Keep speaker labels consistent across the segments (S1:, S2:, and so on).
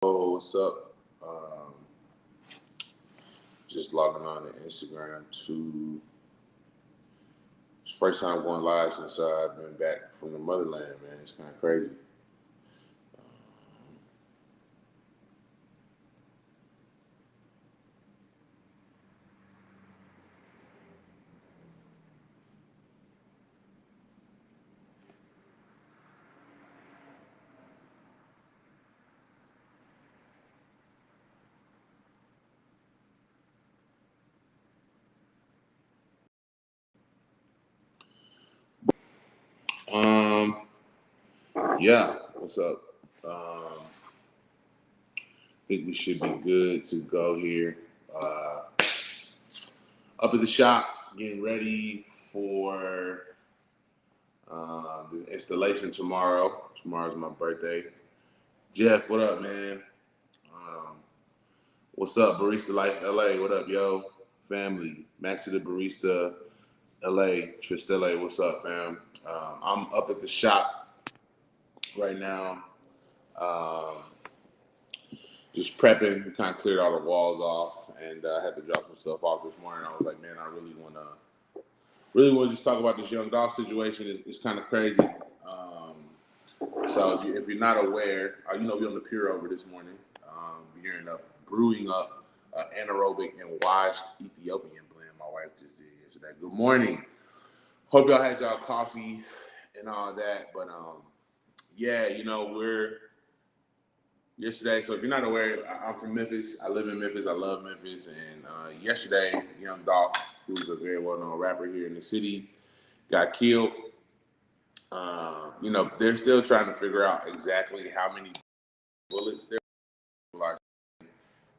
S1: Oh, what's up? Just logging on to Instagram to it's first time going live since I've been back from the motherland, man. It's kind of crazy. Um, yeah, what's up? Think we should be good to go here. Uh, Up at the shop, getting ready for this installation tomorrow. Tomorrow's my birthday. Jeff, what up, man? Um, what's up, Barista Life LA? What up, yo? Family, Maxi the Barista LA, Tristele, what's up, fam? I'm up at the shop right now, um, just prepping. We kind of cleared all the walls off, and I had to drop some stuff off this morning. I was like, man, I really want to just talk about this young Dolph situation. It's kind of crazy. So if you're not aware, we on the pier over this morning, gearing up, brewing up anaerobic and washed Ethiopian blend. My wife just did yesterday. Good morning. Hope y'all had y'all coffee and all that. But yeah, we're yesterday. So if you're not aware, I'm from Memphis. I live in Memphis. I love Memphis. And yesterday, young Dolph, who's a very well-known rapper here in the city, got killed. They're still trying to figure out exactly how many bullets there were. Like,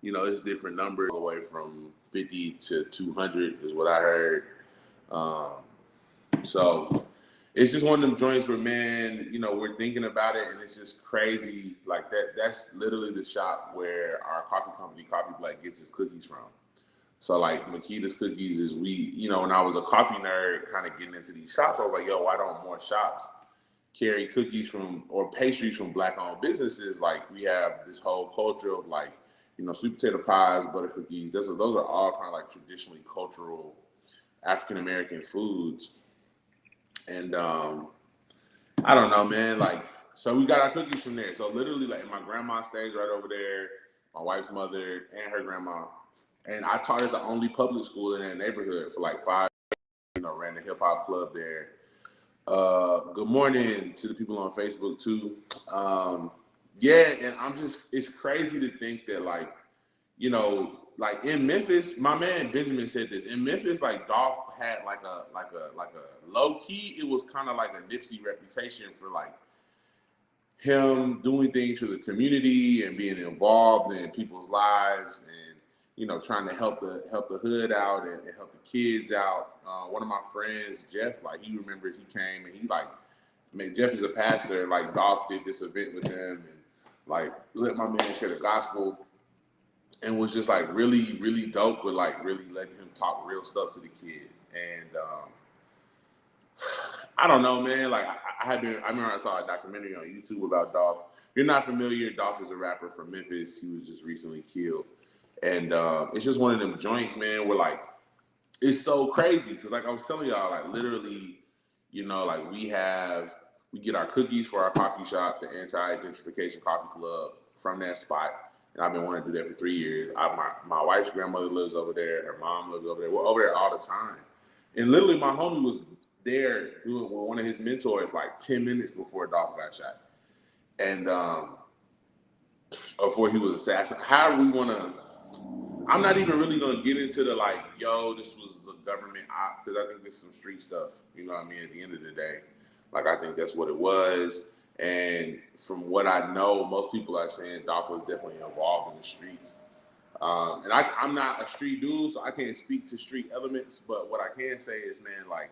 S1: it's different numbers, all the way from 50 to 200 is what I heard. Um, so it's just one of them joints where, man, we're thinking about it, and it's just crazy. Like that. That's literally the shop where our coffee company, Coffee Black, gets its cookies from. So like Makita's Cookies is when I was a coffee nerd, kind of getting into these shops, I was like, yo, why don't more shops carry cookies from or pastries from black-owned businesses? Like we have this whole culture of like, sweet potato pies, butter cookies. Those are all kind of like traditionally cultural African American foods. And I don't know, man. Like, so we got our cookies from there. So literally, like, my grandma stays right over there, my wife's mother and her grandma. And I taught at the only public school in that neighborhood for like 5 years. Ran a hip hop club there. Good morning to the people on Facebook too. Yeah, and it's crazy to think that like in Memphis, my man Benjamin said this. In Memphis, like Dolph had like a low key, it was kind of like a Nipsey reputation for like him doing things for the community and being involved in people's lives and trying to help the hood out and help the kids out. One of my friends, Jeff, like he remembers he came and he like, man, Jeff is a pastor. Like Dolph did this event with him and like let my man share the gospel and was just like really really dope with like really letting him talk real stuff to the kids. And I don't know, man. Like I remember I saw a documentary on YouTube about Dolph. If you're not familiar, Dolph is a rapper from Memphis. He was just recently killed. And it's just one of them joints, man, where like it's so crazy because like I was telling y'all, like literally, like we get our cookies for our coffee shop, the Anti-Gentrification Coffee Club, from that spot. And I've been wanting to do that for 3 years. My wife's grandmother lives over there. Her mom lives over there. We're over there all the time. And literally, my homie was there doing with one of his mentors like 10 minutes before Dolph got shot. And before he was assassinated. How we want to, I'm not even really going to get into the like, yo, this was a government op, because I think this is some street stuff. You know what I mean? At the end of the day, like I think that's what it was. And from what I know, most people are saying Dolph was definitely involved in the streets. And I'm not a street dude, so I can't speak to street elements. But what I can say is, man, like,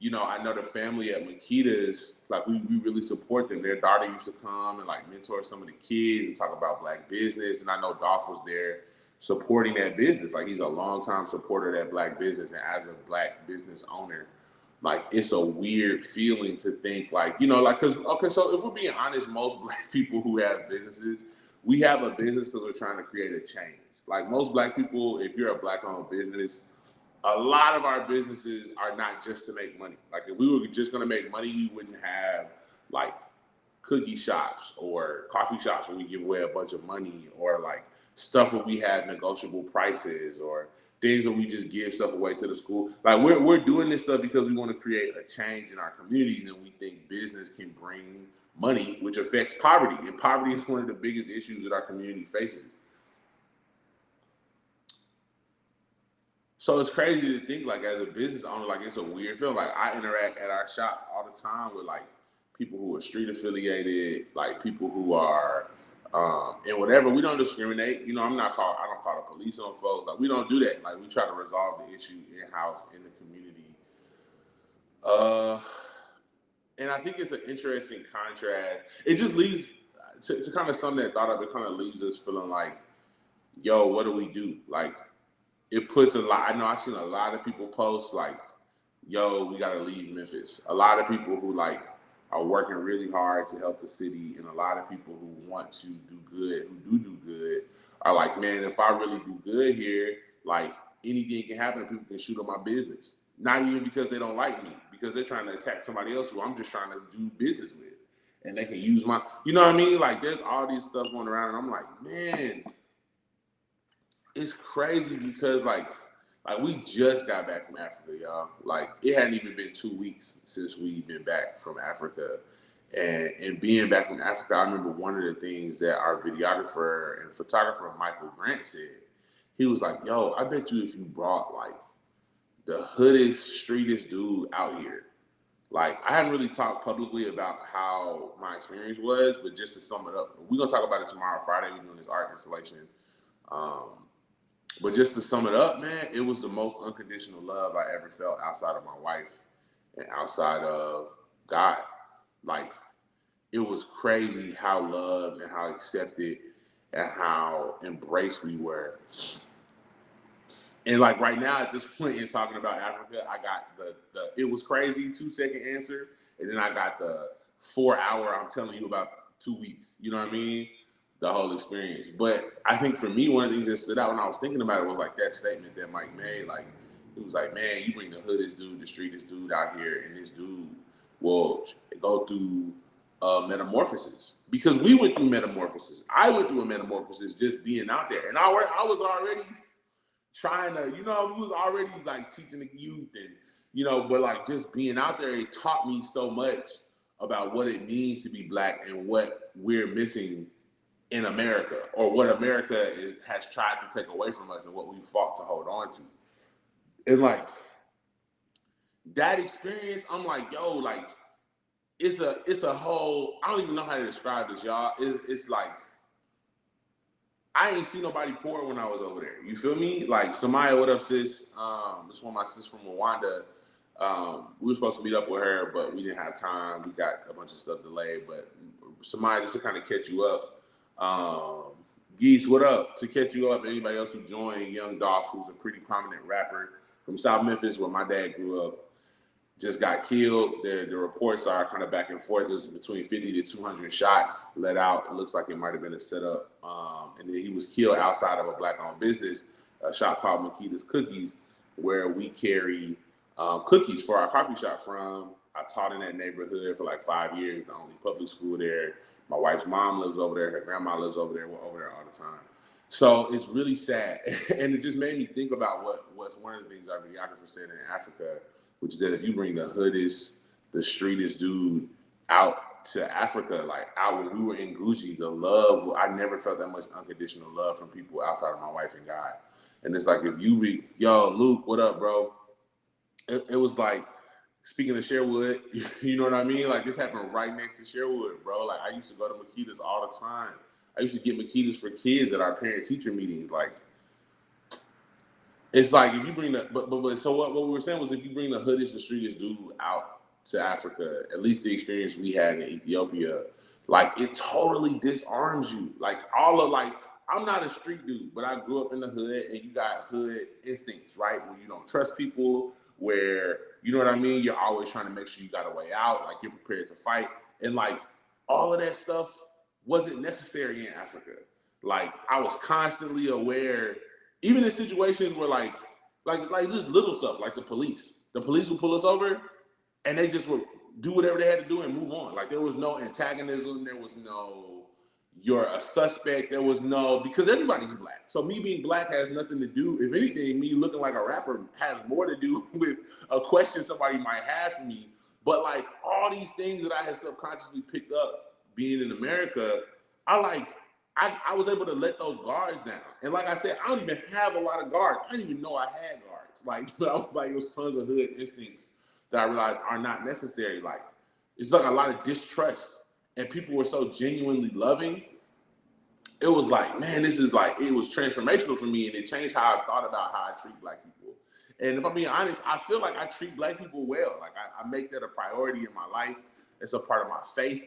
S1: I know the family at Makita's, like we really support them. Their daughter used to come and like mentor some of the kids and talk about black business. And I know Dolph was there supporting that business. Like he's a longtime supporter of that black business. And as a black business owner, like it's a weird feeling to think like, like, cause okay, so if we're being honest, most black people who have businesses, we have a business because we're trying to create a change. Like most black people, if you're a black-owned business, a lot of our businesses are not just to make money. Like if we were just going to make money, we wouldn't have like cookie shops or coffee shops where we give away a bunch of money, or like stuff where we have negotiable prices, or things where we just give stuff away to the school. Like we're doing this stuff because we want to create a change in our communities, and we think business can bring money, which affects poverty. And poverty is one of the biggest issues that our community faces. So it's crazy to think, like, as a business owner, like, it's a weird feeling. Like, I interact at our shop all the time with like people who are street affiliated, like people who are and whatever. We don't discriminate. You know, I don't call the police on folks. Like, we don't do that. Like, we try to resolve the issue in house in the community. Uh, and I think it's an interesting contrast. It just leaves to kind of sum that thought up. It kind of leaves us feeling like, yo, what do we do? Like, it puts a lot. I know I've seen a lot of people post like, yo, we got to leave Memphis. A lot of people who like are working really hard to help the city, and a lot of people who want to do good, who do good, are like, man, if I really do good here, like anything can happen and people can shoot up my business. Not even because they don't like me, because they're trying to attack somebody else who I'm just trying to do business with. And they can use my, you know what I mean? Like, there's all these stuff going around, and I'm like, man, it's crazy because like we just got back from Africa, y'all. Like, it hadn't even been 2 weeks since we've been back from Africa. And being back from Africa, I remember one of the things that our videographer and photographer Michael Grant said. He was like, yo, I bet you if you brought like the hoodest, streetest dude out here. Like, I hadn't really talked publicly about how my experience was, but just to sum it up, we're gonna talk about it tomorrow, Friday. We're doing this art installation. But just to sum it up, man, it was the most unconditional love I ever felt outside of my wife and outside of God. Like, it was crazy how loved and how accepted and how embraced we were. And like right now at this point in talking about Africa, I got the it was crazy 2 second answer, and then I got the 4 hour I'm telling you about 2 weeks. You know what I mean? The whole experience. But I think for me, one of the things that stood out when I was thinking about it was like that statement that Mike made. Like, it was like, man, you bring the hoodest dude, the streetest dude out here, and this dude will go through metamorphosis, because we went through metamorphosis. I went through a metamorphosis just being out there, and I was already trying to, you know, we was already like teaching the youth, and you know, but like just being out there, it taught me so much about what it means to be black and what we're missing in America, or what America has tried to take away from us and what we fought to hold on to. And like that experience, I'm like, yo, like it's a whole, I don't even know how to describe this, y'all. It's like, I ain't seen nobody poor when I was over there. You feel me? Like, Samaya, what up, sis? This one of my sis from Rwanda. We were supposed to meet up with her, but we didn't have time. We got a bunch of stuff delayed. But Samaya, just to kind of catch you up, Geese, what up? To catch you up, anybody else who joined, Young Dolphs, who's a pretty prominent rapper from South Memphis, where my dad grew up, just got killed. The reports are kind of back and forth. There's between 50 to 200 shots let out. It looks like it might have been a setup. And then he was killed outside of a black-owned business, a shop called Makita's Cookies, where we carry cookies for our coffee shop from. I taught in that neighborhood for like 5 years, the only public school there. My wife's mom lives over there. Her grandma lives over there. We're over there all the time. So it's really sad. And it just made me think about what's one of the things our videographer said in Africa, which is that if you bring the hoodest, the streetest dude out to Africa, like out when we were in Gucci, the love, I never felt that much unconditional love from people outside of my wife and God. And it's like, if you be, yo, Luke, what up, bro? It was like, speaking of Sherwood, you know what I mean? Like, this happened right next to Sherwood, bro. Like, I used to go to Makita's all the time. I used to get Makita's for kids at our parent-teacher meetings. Like, it's like, if you bring the, but so what we were saying was, if you bring the hoodest, the streetest dude out to Africa, at least the experience we had in Ethiopia, like, it totally disarms you. Like, I'm not a street dude, but I grew up in the hood, and you got hood instincts, right? Where you don't trust people, where, you know what I mean? You're always trying to make sure you got a way out, like you're prepared to fight. And like, all of that stuff wasn't necessary in Africa. Like I was constantly aware, even in situations where like just little stuff, like the police. The police would pull us over, and they just would do whatever they had to do and move on. Like there was no antagonism, there was no you're a suspect, there was no because everybody's black. So me being black has nothing to do. If anything, me looking like a rapper has more to do with a question somebody might have for me. But like all these things that I had subconsciously picked up being in America, I was able to let those guards down. And like I said, I don't even have a lot of guards. I didn't even know I had guards. Like, but I was like, it was tons of hood instincts that I realized are not necessary. Like, it's like a lot of distrust, and people were so genuinely loving. It was like, man, this is like, it was transformational for me, and it changed how I thought about how I treat black people. And if I'm being honest, I feel like I treat black people well. Like, I make that a priority in my life. It's a part of my faith.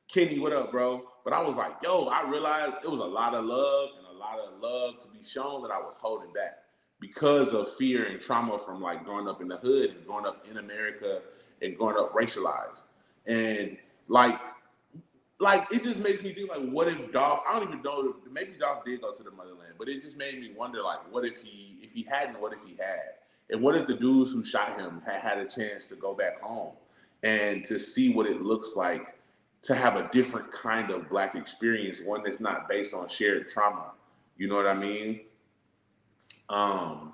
S1: Kenny, what up, bro? But I was like, yo, I realized it was a lot of love and a lot of love to be shown that I was holding back because of fear and trauma from like growing up in the hood and growing up in America and growing up racialized. And like it just makes me think like, what if Dolph? I don't even know. Maybe Dolph did go to the motherland, but it just made me wonder like, what if he hadn't? What if he had? And what if the dudes who shot him had a chance to go back home and to see what it looks like to have a different kind of black experience, one that's not based on shared trauma. You know what I mean? Um,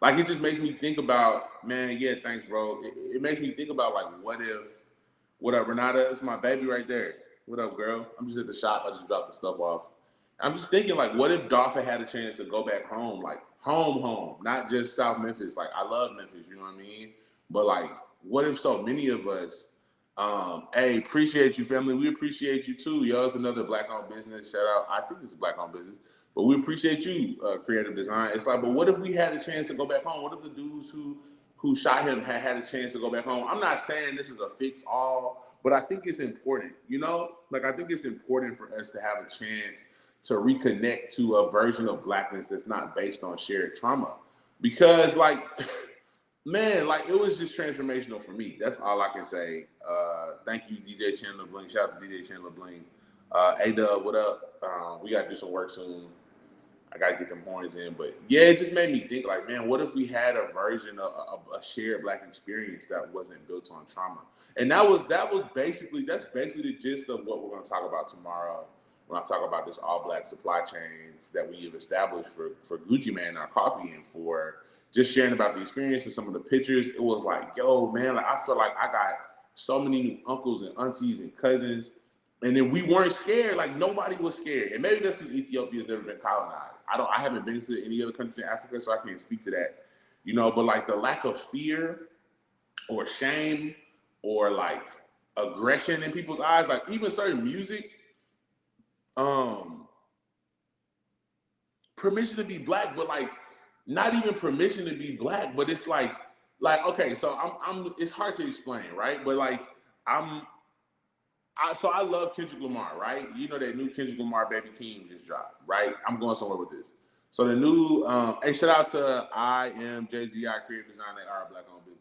S1: like it just makes me think about, man, yeah, thanks, bro. It makes me think about like, what up, Renata? It's my baby right there. What up, girl? I'm just at the shop. I just dropped the stuff off. I'm just thinking like, what if Dolph had a chance to go back home, like home, not just South Memphis. Like I love Memphis, you know what I mean? But like, what if so many of us hey, appreciate you, family. We appreciate you too. Yo, it's another black-owned business. Shout out. I think it's a black-owned business, but we appreciate you, creative design. It's like, but what if we had a chance to go back home? What if the dudes who shot him had a chance to go back home? I'm not saying this is a fix all, but I think it's important. You know, like I think it's important for us to have a chance to reconnect to a version of blackness that's not based on shared trauma, because like. Man, like it was just transformational for me. That's all I can say. Thank you, DJ Chandler Bling. Shout out to DJ Chandler Bling. A-Dub, what up? We gotta do some work soon. I gotta get them horns in. But yeah, it just made me think like, man, what if we had a version of a shared black experience that wasn't built on trauma? And that's basically the gist of what we're gonna talk about tomorrow when I talk about this all black supply chain that we have established for Gucci Man, our coffee, and for just sharing about the experience and some of the pictures. It was like, yo, man, like I feel like I got so many new uncles and aunties and cousins. And then we weren't scared, like nobody was scared. And maybe that's because Ethiopia's never been colonized. I haven't been to any other country in Africa, so I can't speak to that. You know, but like the lack of fear or shame or like aggression in people's eyes, like even certain music, um, permission to be black, but like not even permission to be black, but it's like okay, so I'm it's hard to explain, right? But like I'm I love Kendrick Lamar, right? You know that new Kendrick Lamar Baby King just dropped, right? I'm going somewhere with this. So the new hey, shout out to I am JZI Creative Design. They are a black owned business.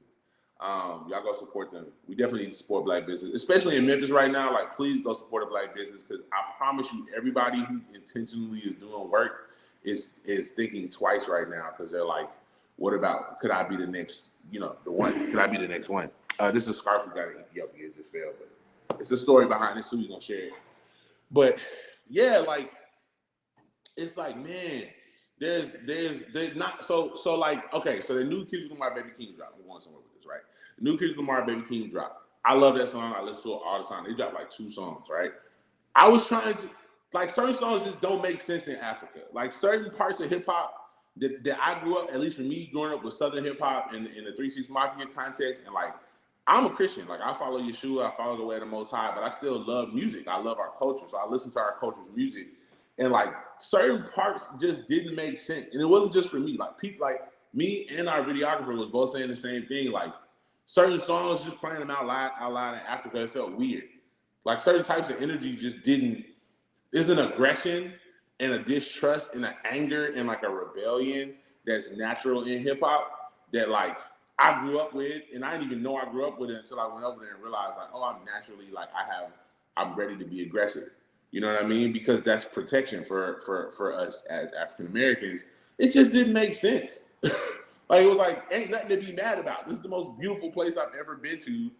S1: Y'all go support them. We definitely need to support black business, especially in Memphis right now. Like, please go support a black business, because I promise you, everybody who intentionally is doing work is thinking twice right now, because they're like, what about, could I be the next, the one? Could I be the next one? This is a scarf we got in Ethiopia. It just failed, but it's a story behind this, so we're gonna share it. But yeah, like it's like, man, there's not so like, okay, so the new Kendrick Lamar Baby King drop. We're going somewhere with this, right? The new Kendrick Lamar Baby King drop. I love that song. I listen to it all the time. They dropped like 2 songs, right? I was trying to, like, certain songs just don't make sense in Africa. Like certain parts of hip hop that I grew up, at least for me, growing up with Southern hip hop in the 3 6 Mafia context, and like I'm a Christian. Like I follow Yeshua, I follow the way of the Most High, but I still love music. I love our culture, so I listen to our culture's music. And like certain parts just didn't make sense, and it wasn't just for me. Like people, like me and our videographer was both saying the same thing. Like certain songs, just playing them out loud in Africa, it felt weird. Like certain types of energy just didn't. There's an aggression and a distrust and an anger and like a rebellion that's natural in hip hop that like I grew up with, and I didn't even know I grew up with it until I went over there and realized like, oh, I'm naturally like I'm ready to be aggressive. You know what I mean? Because that's protection for us as African Americans. It just didn't make sense. Like, it was like, ain't nothing to be mad about. This is the most beautiful place I've ever been to.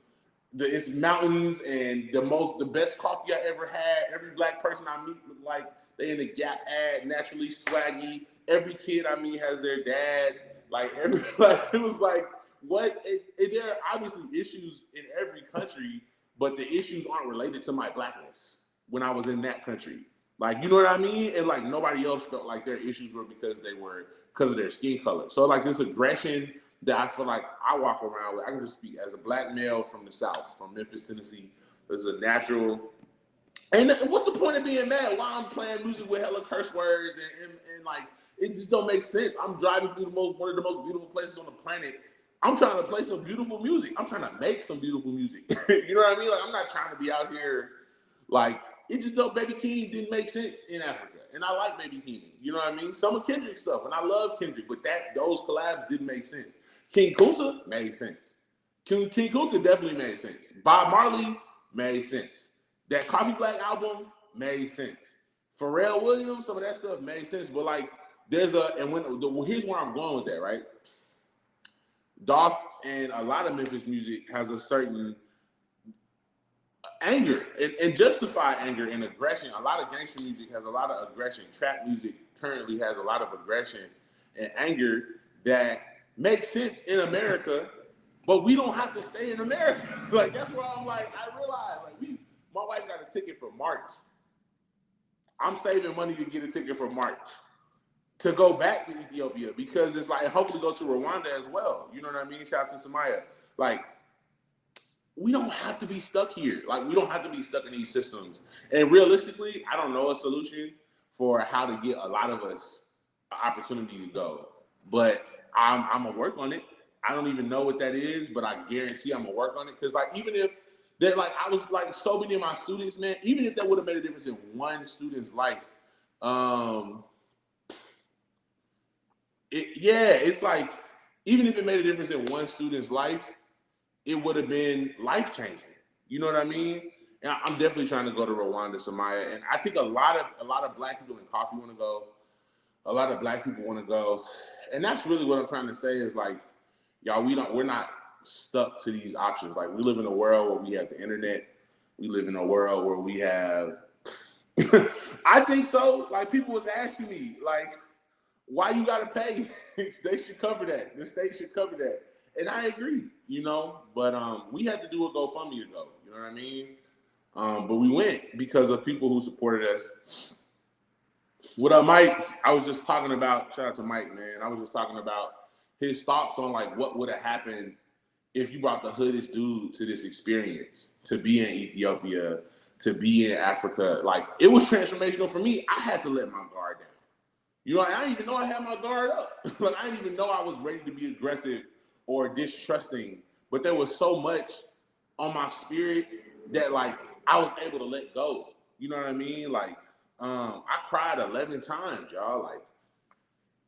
S1: It's mountains and the best coffee I ever had. Every black person I meet look like they in the Gap ad, naturally swaggy. Every kid I meet has their dad. Like, it was like, what? There are obviously issues in every country, but the issues aren't related to my blackness when I was in that country. Like, you know what I mean? And like, nobody else felt like their issues were because of their skin color. So like, this aggression that I feel like I walk around with, I can just speak as a black male from the South, from Memphis, Tennessee. There's a natural. And what's the point of being mad while I'm playing music with hella curse words and like, it just don't make sense. I'm driving through one of the most beautiful places on the planet. I'm trying to play some beautiful music. I'm trying to make some beautiful music. You know what I mean? Like, I'm not trying to be out here like, it just don't. Baby King didn't make sense in Africa, and I like Baby King. You know what I mean? Some of Kendrick's stuff, and I love Kendrick, but those collabs didn't make sense. King Kunta made sense. King Kunta definitely made sense. Bob Marley made sense. That Coffee Black album made sense. Pharrell Williams, some of that stuff made sense. But like, here's where I'm going with that, right? Dolph and a lot of Memphis music has a certain anger and justified anger and aggression. A lot of gangster music has a lot of aggression. Trap music currently has a lot of aggression and anger that makes sense in America, but we don't have to stay in America. Like, that's why I'm like, I realize, like, my wife got a ticket for March. I'm saving money to get a ticket for March to go back to Ethiopia, because it's like, hopefully go to Rwanda as well. You know what I mean? Shout out to Samaya. Like, we don't have to be stuck here. Like, we don't have to be stuck in these systems. And realistically, I don't know a solution for how to get a lot of us an opportunity to go. But I'm going to work on it. I don't even know what that is, but I guarantee I'm going to work on it. Because, like, even if they're like, I was like, so many of my students, man, even if that would have made a difference in one student's life, it's like, even if it made a difference in one student's life, it would have been life-changing. You know what I mean? And I'm definitely trying to go to Rwanda, Samaya. And I think a lot of black people in coffee want to go. A lot of black people want to go. And that's really what I'm trying to say is, like, y'all, we're not stuck to these options. Like, we live in a world where we have the internet. We live in a world where we have, I think so. Like, people was asking me, like, why you got to pay? They should cover that. The state should cover that. And I agree, you know, but we had to do a GoFundMe to go, you know what I mean? But we went because of people who supported us. What up, Mike? I was just talking about, shout out to Mike, man. I was just talking about his thoughts on, like, what would have happened if you brought the hoodest dude to this experience, to be in Ethiopia, to be in Africa. Like, it was transformational for me. I had to let my guard down. You know, I didn't even know I had my guard up. Like, I didn't even know I was ready to be aggressive or distrusting, but there was so much on my spirit that, like, I was able to let go. You know what I mean? Like, I cried 11 times, y'all. Like,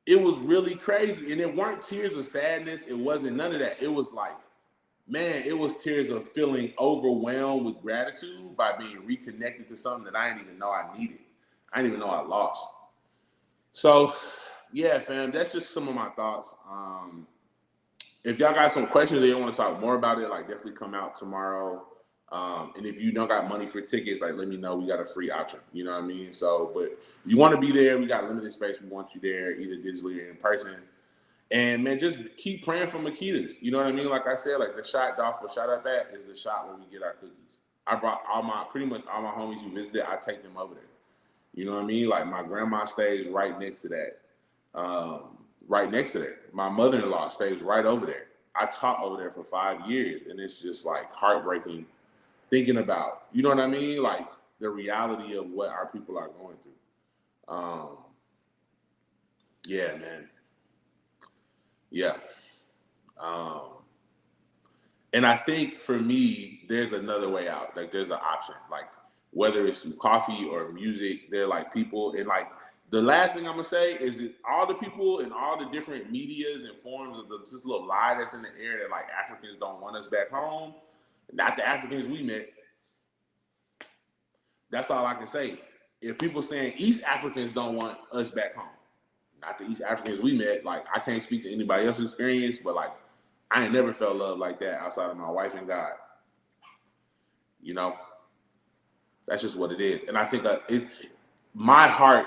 S1: it was really crazy. And it weren't tears of sadness. It wasn't none of that. It was like, man, it was tears of feeling overwhelmed with gratitude by being reconnected to something that I didn't even know I needed. I didn't even know I lost. So, yeah, fam, that's just some of my thoughts. If y'all got some questions or you want to talk more about it, like, definitely come out tomorrow. And if you don't got money for tickets, like, let me know. We got a free option. You know what I mean? So, but if you want to be there, we got limited space. We want you there, either digitally or in person. And, man, just keep praying for Makita's. You know what I mean? Like I said, like, the shot Dolph was shot up at is the shot where we get our cookies. I brought pretty much all my homies who visited, I take them over there. You know what I mean? Like, my grandma stays right next to that. Right next to that. My mother-in-law stays right over there. I taught over there for 5 years, and it's just, like, heartbreaking thinking about, you know what I mean? Like, the reality of what our people are going through. Yeah, man. Yeah. And I think for me, there's another way out. Like, there's an option. Like, whether it's through coffee or music, they're like people. And, like, the last thing I'm gonna say is that all the people and all the different medias and forms of this little lie that's in the air that, like, Africans don't want us back home, not the Africans we met. That's all I can say. if people saying East Africans don't want us back home, not the East Africans we met. Like, I can't speak to anybody else's experience, but like, I ain't never felt love like that outside of my wife and God. You know, that's just what it is. And I think my heart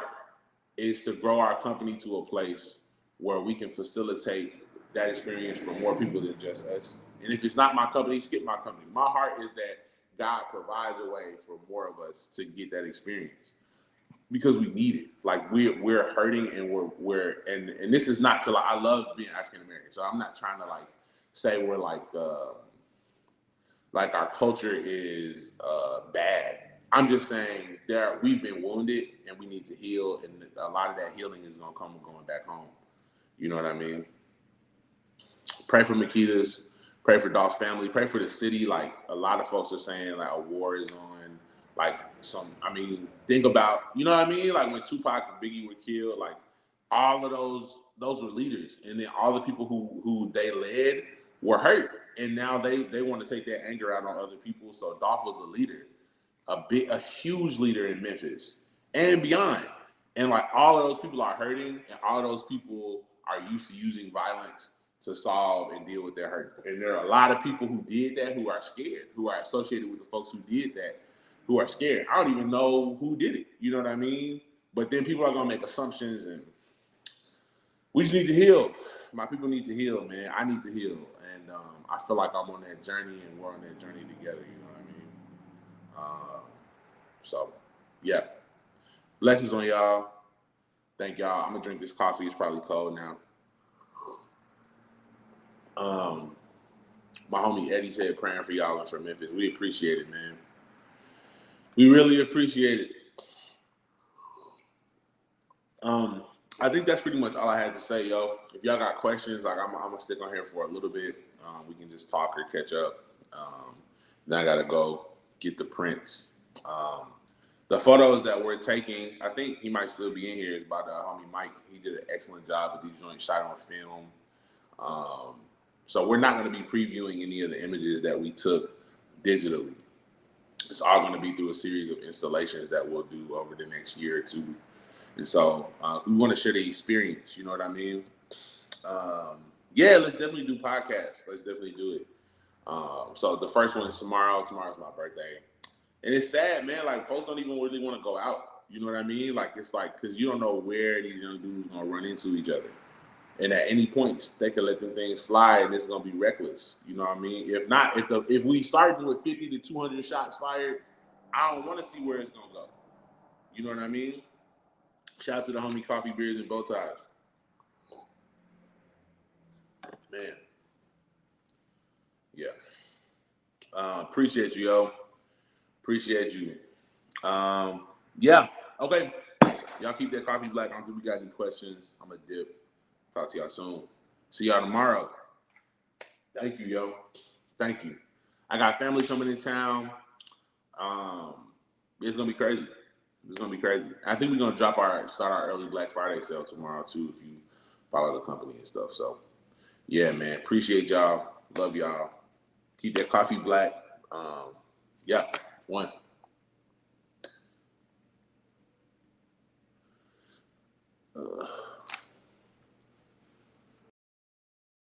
S1: is to grow our company to a place where we can facilitate that experience for more people than just us. And if it's not my company, skip my company. My heart is that God provides a way for more of us to get that experience because we need it. Like, we're hurting, and and this is not to, like, I love being African American, so I'm not trying to like say we're like our culture is bad. I'm just saying we've been wounded and we need to heal, and a lot of that healing is gonna come going back home. You know what I mean? Pray for Makita's, pray for Dolph's family, pray for the city. Like, a lot of folks are saying like a war is on. Like, think about, you know what I mean? Like, when Tupac and Biggie were killed, like, all of those were leaders, and then all the people who they led were hurt, and now they want to take that anger out on other people. So Dolph was a leader, a huge leader in Memphis and beyond, and like, all of those people are hurting, and all of those people are used to using violence to solve and deal with their hurt. And there are a lot of people who did that who are scared, who are associated with the folks who did that, who are scared. I don't even know who did it. You know what I mean? But then people are gonna make assumptions, and we just need to heal. My people need to heal, man. I need to heal, and I feel like I'm on that journey, and we're on that journey together. You know what I mean? So, yeah. Blessings on y'all. Thank y'all. I'm gonna drink this coffee. It's probably cold now. My homie Eddie said praying for y'all and for Memphis. We appreciate it, man. We really appreciate it. I think that's pretty much all I had to say, yo. If y'all got questions, like, I'm gonna stick on here for a little bit. We can just talk or catch up. Then I gotta go get the prints. The photos that we're taking, I think he might still be in here, is by the homie Mike. He did an excellent job with these joints, shot on film. So we're not going to be previewing any of the images that we took digitally. It's all going to be through a series of installations that we'll do over the next year or two. And so we want to share the experience. You know what I mean? Yeah, let's definitely do podcasts. Let's definitely do it. So the first one is tomorrow. Tomorrow's my birthday. And it's sad, man. Like, folks don't even really want to go out. You know what I mean? Like, it's like, because you don't know where these young dudes going to run into each other. And at any point, they can let them things fly, and it's gonna be reckless. You know what I mean? If not, if we start with 50 to 200 shots fired, I don't want to see where it's gonna go. You know what I mean? Shout out to the homie Coffee Beers and Bow Ties. Man, yeah. Appreciate you, yo. Appreciate you. Yeah. Okay. Y'all keep that coffee black. I don't think we got any questions. I'm gonna dip. Talk to y'all soon. See y'all tomorrow. Thank you, yo. Thank you. I got family coming in town. It's gonna be crazy. It's gonna be crazy. I think we're gonna start our early Black Friday sale tomorrow too, if you follow the company and stuff. So, yeah, man. Appreciate y'all. Love y'all. Keep that coffee black. Yeah. One.